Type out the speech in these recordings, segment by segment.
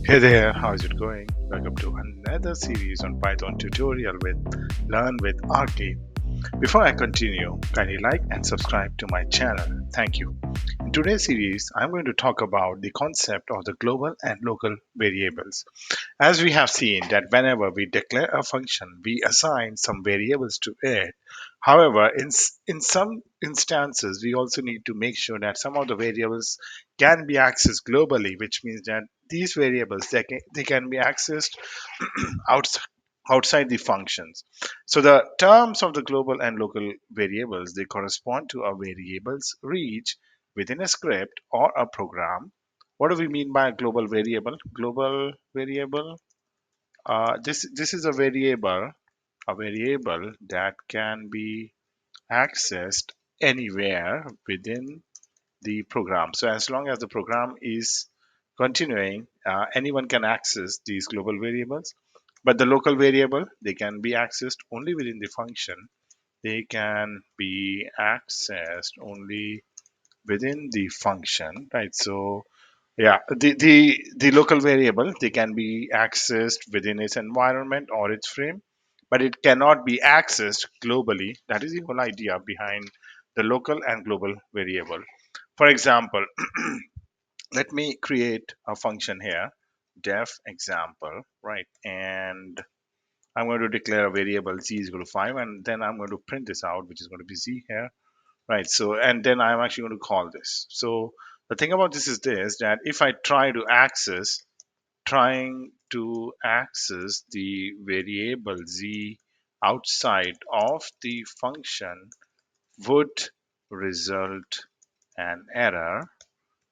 Hey there, how's it going? Welcome to another series on Python tutorial with Learn with RK. Before I continue, kindly like and subscribe to my channel. Thank you. In today's series, I'm going to talk about the concept of the global and local variables. As we have seen that whenever we declare a function, we assign some variables to it. However, in some instances, we also need to make sure that some of the variables can be accessed globally, which means that these variables they can be accessed outside outside the functions. So the terms of the global and local variables they correspond to a variable's reach within a script or a program. What do we mean by a global variable? Global variable. This is a variable that can be accessed anywhere within the program. So as long as the program is continuing, anyone can access these global variables. But the local variable, they can be accessed only within the function. They can be accessed only within the function, right? So yeah, the local variable they can be accessed within its environment or its frame, but it cannot be accessed globally. That is the whole idea behind the local and global variable. For example, let me create a function here, def example, right? And I'm going to declare a variable z is equal to 5, and then I'm going to print this out, which is going to be z here, right? So, and then I'm actually going to call this. So the thing about this is this, that if I trying to access the variable z outside of the function would result an error,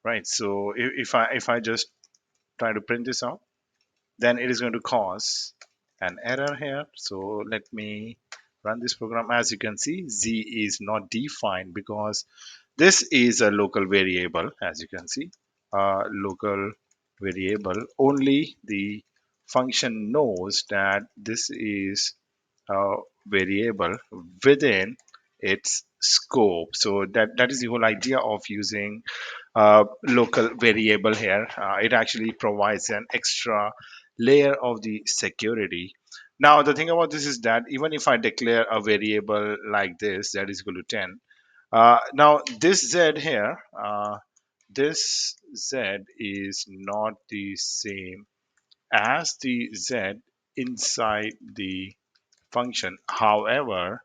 right? So if I just try to print this out, then it is going to cause an error here. So let me run this program. As you can see, z is not defined because this is a local variable. As you can see, local variable, only the function knows that this is a variable within its scope. So that is the whole idea of using local variable here. It actually provides an extra layer of the security. Now, the thing about this is that even if I declare a variable like this, that is equal to 10, now this z here, this z is not the same as the z inside the function. However,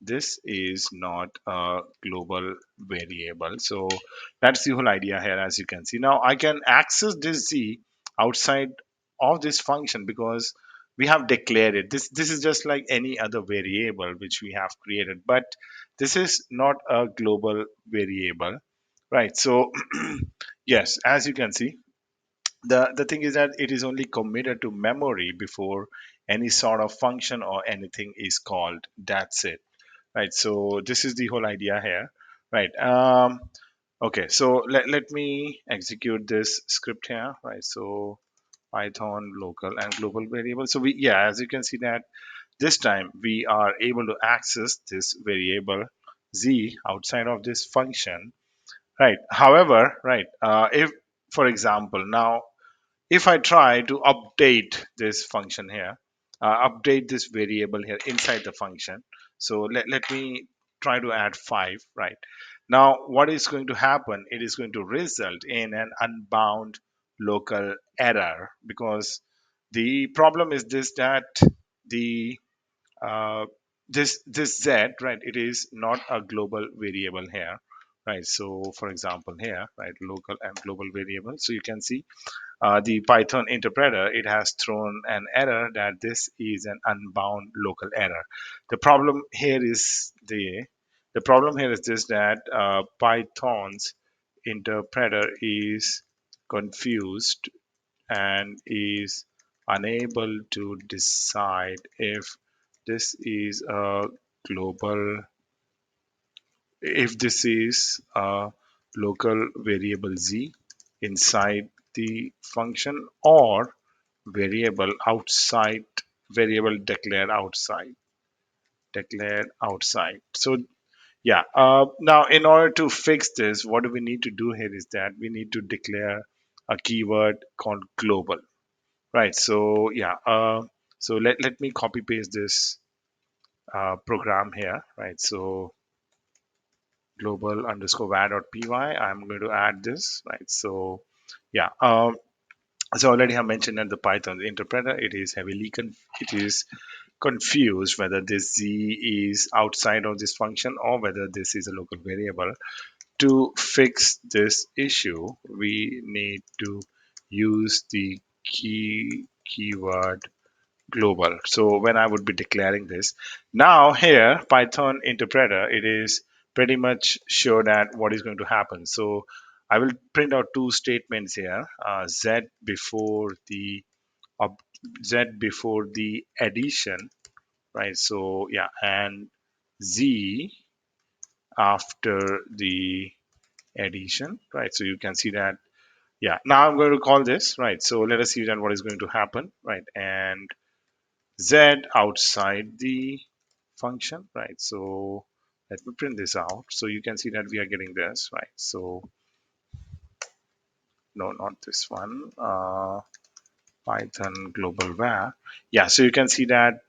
this is not a global variable. So that's the whole idea here, as you can see. Now I can access this z outside of this function because we have declared it. This is just like any other variable which we have created, but this is not a global variable, right? So yes, as you can see, the thing is that it is only committed to memory before any sort of function or anything is called. That's it, right? So this is the whole idea here, right? Okay, so let me execute this script here, right? So python local and global variable. So we, yeah, as you can see that this time we are able to access this variable z outside of this function, right? However, right, if for example now if I try to update this function here, update this variable here inside the function, so let me try to add 5, right? Now, what is going to happen? It is going to result in an unbound local error because the problem is this, that the uh, this z, right, it is not a global variable here, right? So for example here, right, local and global variable, so you can see the Python interpreter, it has thrown an error that this is an unbound local error. The problem here is the problem here is this, that Python's interpreter is confused and is unable to decide if this is a global, if this is a local variable z inside the function or variable outside, variable declared outside. So yeah, now in order to fix this, what do we need to do here is that we need to declare a keyword called global. right? So yeah, so let me copy paste this program here, right? So global underscore var.py, I'm going to add this, right? So yeah, so already I mentioned that the Python interpreter, it is confused whether this z is outside of this function or whether this is a local variable. To fix this issue, we need to use the keyword global. So when I would be declaring this, now here Python interpreter, it is pretty much sure that what is going to happen. So I will print out two statements here: z before the ob- z before the addition, right? So yeah, and z after the addition, right? So you can see that. Yeah, now I'm going to call this, right? So let us see then what is going to happen, right? And z outside the function, right? So let me print this out. So you can see that we are getting this, right? So no, not this one. Python global var. Yeah, so you can see that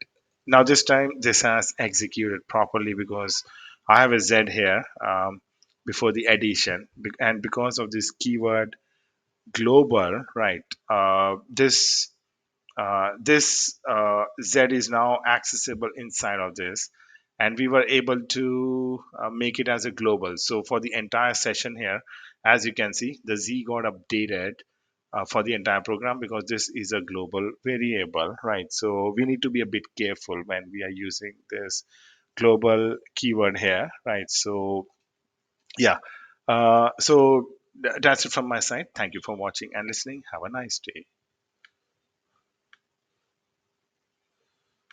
now this time this has executed properly because I have a z here before the addition, and because of this keyword global, right? This Z is now accessible inside of this, and we were able to make it as a global. So for the entire session here, as you can see, the Z got updated for the entire program because this is a global variable, right? So we need to be a bit careful when we are using this global keyword here, right? So yeah, so that's it from my side. Thank you for watching and listening. Have a nice day.